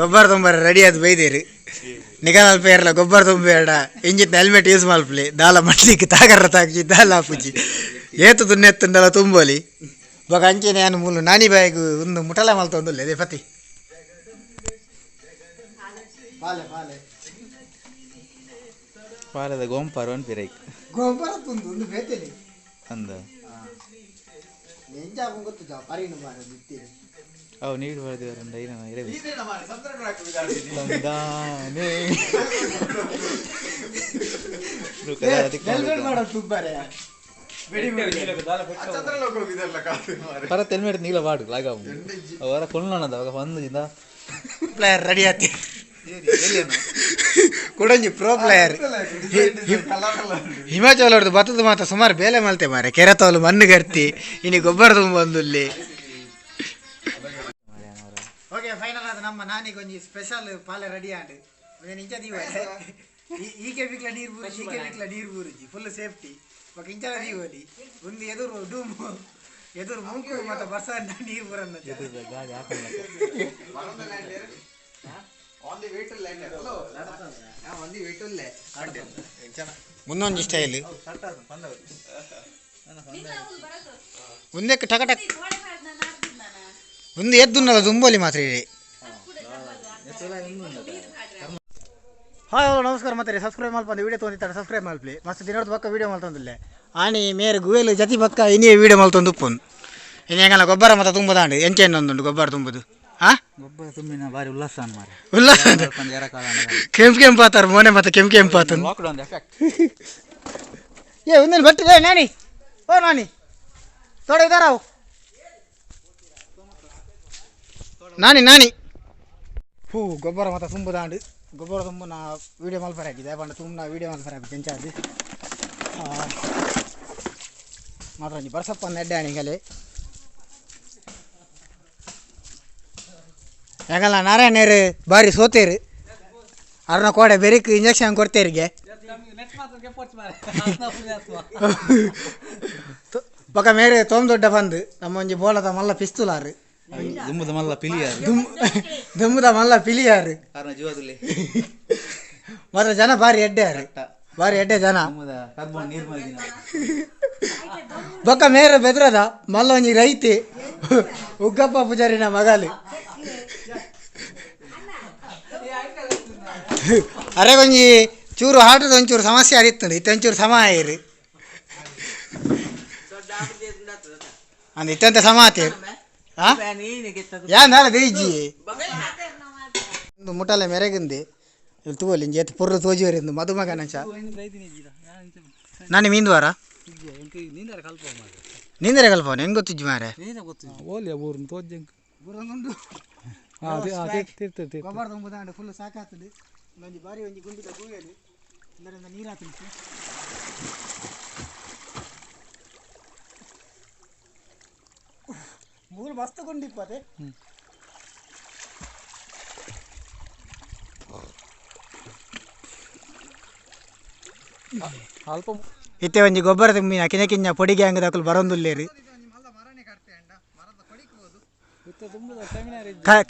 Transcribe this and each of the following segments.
ಗೊಬ್ಬರ ತುಂಬಾರ ರೆಡಿ ಆದ ಬೈದೇರಿ ನಿಗಲ್ ಪೇರ್ಲ ಗೊಬ್ಬರ ತುಂಬೇಡ ಇಂಜಿತ್ ಹೆಲ್ಮೆಟ್ ಯೂಸ್ ಮಲ್ಪಲಿ ದಾಲ ಮಟ್ಲಿಕ್ಕೆ ತಾಗರ ತಾಕಿ ದಾಲ ಹಾಪುಜಿ ಏತು ದುನ್ನೆತ್ತುಂಡಲ ತುಂಬೋಲಿ ಬೊಕ ಅಂಚೆನೆ ನಾನು ಮೂಲು ನಾನಿ ಬಾಯಿಗೂ ಒಂದು ಮುಟಲ ಮಲ್ತೊಂದುಲ್ಲೆ ಅದೇ ಪತಿ ಪಾಲದ ಗೋಂಪಾರ ಅನ್ಪಿರೈ ಗೊಬ್ಬರ ತುಂದು ಒಂದು ಬೇತೆಲಿ ಅಂದ ಎಂಜಾಗ ಗೊತ್ತು ಜಾ ಪರಿನು ಮಾರ ಬಿತ್ತೀರಿ ಅವು ನೀರು ಬರೆದಿವರಂದ ಏನೋ ಇರಬೇಕು ಪರತ್ ಹೆಲ್ಮೆಟ್ ನೀಲ ಪಾಡು ಲಾಗ ಅವರ ಕೊಳ್ಳೋಣದ ಅವಾಗ ಬಂದ ಪ್ಲೇಯರ್ ರೆಡಿ ಆತಿ ಕೊಡಂಜಿ ಪ್ರೋ ಪ್ಲೇಯರ್ ಹಿಮಾಚಲ ಹೊಡೆದು ಬತ್ತದ ಮಾತ್ರ ಸುಮಾರು ಬೇಲೆ ಮಲ್ತೆ ಮಾರೆ ಕೆರೆತವಲು ಮಣ್ಣು ಗರ್ತಿ ಇನಿ ಗೊಬ್ಬರ ತುಂಬ ಬಂದುಲ್ಲಿ ಓಕೆ ಫೈನಲ್ ಆದ ನಮ್ಮ ನಾನಿಗೊಂಜಿ ಸ್ಪೆಷಲ್ ಪಾಲೆ ರೆಡಿ ಆಂಡ್ ಇಂಚ ದೀವ ಈಕೆ ಬಿಕ್ಲ ನೀರು ಬೂರಿ ಈಕೆ ಬಿಕ್ಲ ನೀರು ಬೂರುಜಿ ಫುಲ್ ಸೇಫ್ಟಿ ఒక ఇంచల దీవోలి ఉంది ఎదురు డూమ్ ఎదురు మూకు మత బర్స నీరు బరన్న ముందొంది స్టైల్ ఉందెక్క టక టక్ ఉంది ఎద్దున్నల దుంబోలి ಮಾತ್ರ ಇದೆ ಹಾಯ್ ಹಲೋ ನಮಸ್ಕಾರ ಮತ್ತೆ ಸಬ್ಸ್ಕ್ರೈಬ್ ಮಾಡ್ಕೊಂಡು ವೀಡಿಯೋ ತೊಗೊಂಡಿದ್ದಾರೆ ಸಬ್ಸ್ಕ್ರೈಬ್ ಮಾಡ್ಲಿ ಮಸ್ತ್ ದಿನದ ಪಕ್ಕ ವೀಡಿಯೋ ಮಾಡ್ತಂದಿಲ್ಲ ಆನಿ ಮೇರೆ ಗುವೇಲು ಜತಿ ಪಕ್ಕ ಇನ್ನೇ ವೀಡಿಯೋ ಮಾಡ್ತಂದು ಉಪ್ಪುನ್ ಇನ್ನು ಹೆಂಗಲ್ಲ ಗೊಬ್ಬರ ಮತ್ತೆ ತುಂಬದಾಂಡು ಎಂಚೆ ಇನ್ನೊಂದುಂಡು ಗೊಬ್ಬರ ತುಂಬುದು ಹಾಂ ಗೊಬ್ಬರ ತುಂಬಿನ ಬಾರಿ ಉಲ್ಲಾಸ ಮಾರೆ ಉಲ್ಲಾಸ ಕೆಂಪು ಆತಾರ ಮೊನೆ ಮತ್ತೆ ಕೆಂಪು ಆತ ಲಾಕ್ಡೌನ್ ಎಫೆಕ್ಟ್ ಏ ಒಂದೇನು ಬಟ್ಟಿದೆ ನಾನಿ ಓ ನಾನಿ ತೋಡ ಇದ್ದಾರಾವು ನಾನಿ ಹೂ ಗೊಬ್ಬರ ಮತ್ತೆ ತುಂಬುದಾಂಡು ಗೊಬ್ಬರ ತುಂಬ ನಾ ವೀಡಿಯೋ ಮಲ್ಪರ ಹಾಕಿದ್ದೆ ಬಂಡ ತುಂಬ ನಾ ವೀಡಿಯೋ ಮಲ್ಪರ ಹಾಕಿ ಕೆಂಚಾದು ಮಾತ್ರ ನೀ ಬರ್ಸಪ್ಪ ನೆಡ್ಡೆ ಹಣಿಗಲೆ ಹೆಂಗಲ್ಲ ನಾರಾಯಣರು ಬಾರಿ ಸೋತೇರು ಅರ್ನ ಕೋಡೆ ಬೆರಿಕ್ ಇಂಜೆಕ್ಷನ್ ಕೊಡ್ತೇರಿಗೆ ಪಕ್ಕ ಮೇರೆ ತೋಮ್ ದೊಡ್ಡ ಬಂದು ನಮ್ಮ ಒಂಜಿ ಬೋಲದ ಮಲ್ಲ ಪಿಸ್ತೂಲಾರು ದುಂಬುದ ಮಲ್ಲ ಪಿಲಿಯಾರು ದುಂಬುದ ಮಲ್ಲ ಪಿಲಿಯಾರು ಮಾತ್ರ ಜನ ಬಾರಿ ಎಡ್ಡೆ ಜನ ಬೊಕ್ಕ ಮೇರೆ ಬೆದ್ರದ ಮಲ್ಲ ಒಂಜಿ ರೈತಿ ಉಗ್ಗಪ್ಪ ಪೂಜಾರಿನ ಮಗಲು ಅರೆ ಒಂಜಿ ಚೂರು ಹಾಟದ ಒಂಚೂರು ಸಮಸ್ಯೆ ಆದಿತ್ತು ಇತ್ತೊಂಚೂರು ಸಮ ಆಯಿರಿ ಅಂದ ಇತ್ತಂತ ಸಮ ಆತೇರು ಯಾರ ಬೇಜಿ ಒಂದು ಮುಟ್ಟಲೆ ಮೆರೆಗಿಂದು ಇಲ್ಲಿ ತಗೋಲಿ ಜೇತು ಪುರ್ರು ತೋಜಿವರಿಂದು ಮದುಮಗ ನಂಚ ನಾನು ಮೀಂದುವಾರ ನೀಂದರೆ ಕಲ್ಪ ಹೆಂಗೆ ಗೊತ್ತಿಜ್ಜಿ ಮಾರೆ ಗೊಬ್ಬರ ತುಂಬುದಾಂಡು ಫುಲ್ ಸಾಕಾಗ್ತದೆ ಒಂಜಿ ಬಾರಿ ಒಂಜಿ ಗುಂಡಿದ ಗೂಯಲು ಇದರಿಂದ ನೀರು ಹಾಕಲಿಕ್ಕೆ ಮೂರು ಮಸ್ತ್ ಗುಂಡಿಪ್ಪದೆ ಅಲ್ಪ ಇತ್ತೆ ಒಂಜಿ ಗೊಬ್ಬರ ತುಂಬಿನ ಕಿಂಜ ಕಿಂಜ ಪೊಡಿಗೆ ಹಂಗೆ ದಕ್ಕಲು ಬರೋಂದುಲ್ಲೇರಿ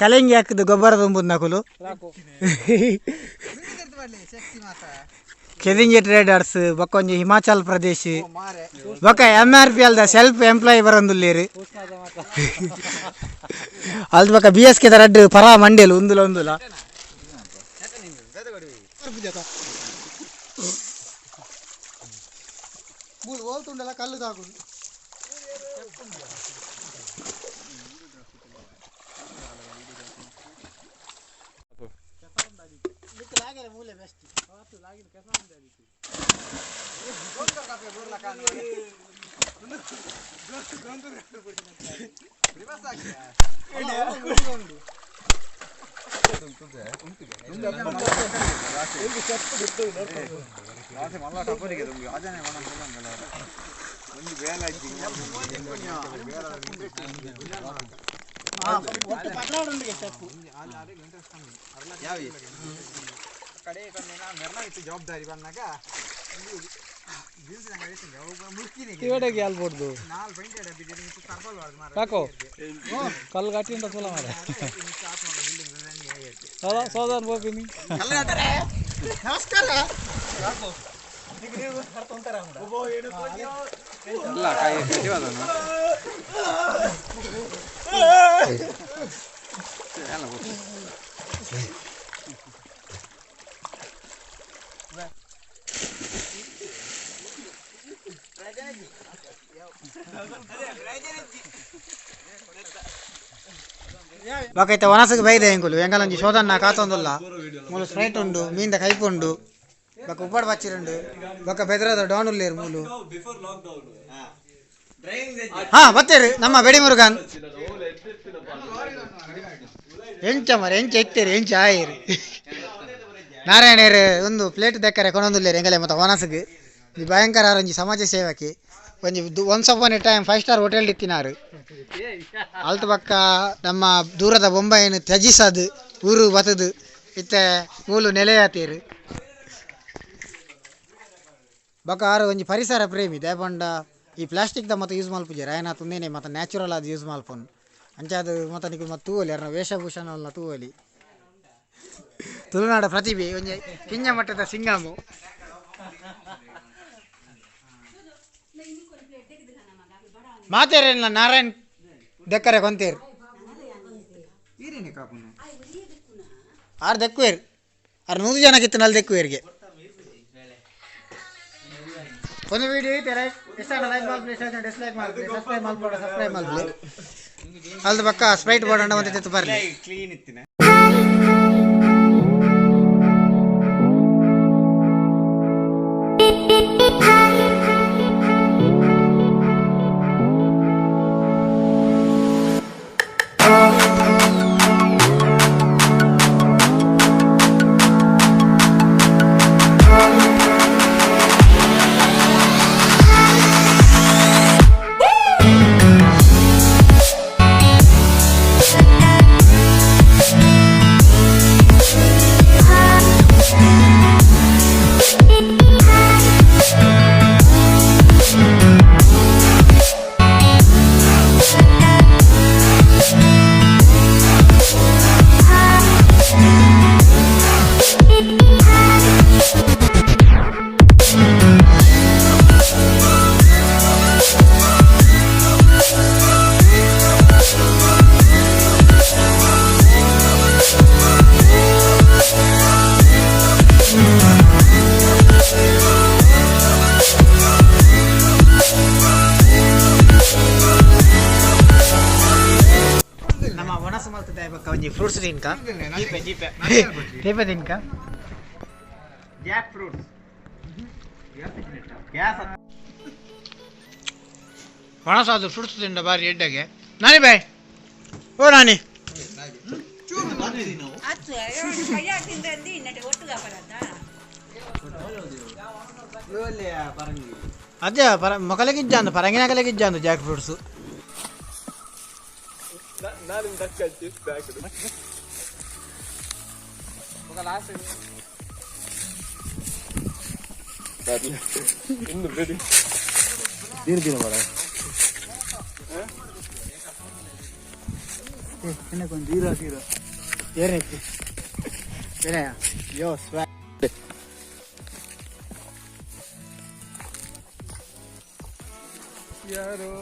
ಕಲೆಂಗಿ ಹಾಕಿದ್ದು ಗೊಬ್ಬರ ತುಂಬುದು ನಕುಲು ಕೆದಿಂಜಿ ಟ್ರೇಡರ್ಸ್ ಬೊಕ್ಕೊಂಜಿ ಹಿಮಾಚಲ್ ಪ್ರದೇಶ್ ಬೊಕ್ಕ MRP ಅಲ್ದ ಸೆಲ್ಫ್ ಎಂಪ್ಲಾಯ್ ಬರೋಂದುಲ್ಲೇರಿ ಅಲ್ದ ಬೊಕ್ಕ BSK ರಡ್ಡು ಪರ ಮಂಡೇಲು ಉಂದುಲ ಓಲ್ತುಂಡಲ್ಲ ಕಲ್ಲು ತಾಕುದು ಮೂಲೆ ಬೆಸ್ಟ್ ಜವಾಬ್ದಾರಿ ಬಂದಾಗ ಕಲ್ಲು ಕಟ್ಟಿ ಸೋದನ್ ಹೋಗ್ತೀನಿ ನಮಸ್ಕಾರ ಇಲ್ಲ ಕಾಯಿ ಕಟ್ಟಿವಾದ ఒకైతే వనసకు బయదే ఇంకులు ఎంగలంచి శోధన కాతొందుల్ల మూలు స్ప్రైట్ ఉండు మీంద కైపు ఉండు ఒక ఉప్పడి పచ్చిరండు ఒక బెదరద డౌనులు లేరు మూలు ಬತ್ತೇರು ನಮ್ಮ ಬೆಡಿ ಮುರುಗನ್ ಎಂಚ ಮರ ಎಂಚ ಎತ್ತೇರು ಎಂಚ ಆಯರು ನಾರಾಯಣರು ಒಂದು ಪ್ಲೇಟ್ ದಕ್ಕರೆ ಕೊನೊಂದುಲ್ಲೇರು ಎಂಗಲೆ ಮತ್ತೆ ವನಸಗೆ ಈ ಭಯಂಕರ ಒಂಜಿ ಸಮಾಜ ಸೇವಕಿ ಒಂಜಿ once upon a time 5 star hotel ಇತ್ತಿನಾರು ಅಲ್ತು ಪಕ್ಕ ನಮ್ಮ ದೂರದ ಬೊಂಬಾಯಿನ ತ್ಯಜಿಸದು ಊರು ಬತದು ಇತ್ತೆ ಮೂಲು ನೆಲೆಯಾತೀರು ಬೊಕ್ಕ ಆರು ಒಂಜಿ ಪರಿಸರ ಪ್ರೇಮಿ ದೇಪಂಡ ಈ ಪ್ಲಾಸ್ಟಿಕ್ದ ಮತ್ತೆ ಯೂಸ್ ಮಲ್ಪುಜಾರ ಆಯ್ನ ತುಂದೇನೆ ಮತ್ತೆ ನ್ಯಾಚುರಲ್ ಅದು ಯೂಸ್ ಮಲ್ಪೊನ್ ಅಂಚಾದು ಮತ್ತೆ ನಿಮಗೆ ಮತ್ತೆ ತೂವಲಿ ಯಾರನ್ನ ವೇಷಭೂಷಣ ತೂವಲಿ ತುಳುನಾಡ ಪ್ರತಿಭೆ ಒಂಜಿ ಕಿಂಜ ಮಟ್ಟದ ಸಿಂಗಾಮು ಮಾತೇರೇನ ನಾರಾಯಣ್ ದೆಕ್ಕರೆ ಕೊಂತೇರು ಆರು ದೆಕ್ಕುವೇರು ಆರು 100 ಜನಕ್ಕಿತ್ತು ನಲ್ಲಿ ದೆಕ್ಕುವೇರಿಗೆ ಒಂದು ವಿಡಿಯೋ ಇತ್ತಾರೆ ಇಷ್ಟ ಲೈಕ್ ಮಾಡ್ಲಿ ಡಿಸ್ಲೈಕ್ ಮಾಡ್ಲಿ ಸಬ್ಸ್ಕ್ರೈಬ್ ಮಾಡ್ಲಿ ಅಲ್ದ ಪಕ್ಕ ಸ್ಪ್ರೈಟ್ ಬೋರ್ಡ್ ಒಂದು ತೆತ್ತು ಬರ್ಲಿ ಕ್ಲೀನ್ ಇತ್ತಿನ ಫ್ರೂಟ್ಸ್ ತಿನ್ಕ ಜೀಪೆ ತಿನ್ಕ ಜಾಕ್ ಫ್ರೂಟ್ಸ್ ಒಣಸಾದು ಫ್ರೂಟ್ಸ್ ತಿಂಡ ಬಾರಿ ಎಡ್ಡಗೆ ನಾನಿ ಬಾಯ್ ಓ ನಾನಿ ಅದೇ ಮೊಕಲೆಗಿಜ್ಜಾಂದು ಪರಂಗಿನಕಲೆಗಿಜ್ಜಾಂದು ಜಾಕ್ ಫ್ರೂಟ್ಸ್ ಯಾರೋ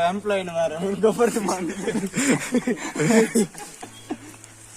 ಎಂಪ್ಲಾಯ್ ಗೊಬ್ಬರ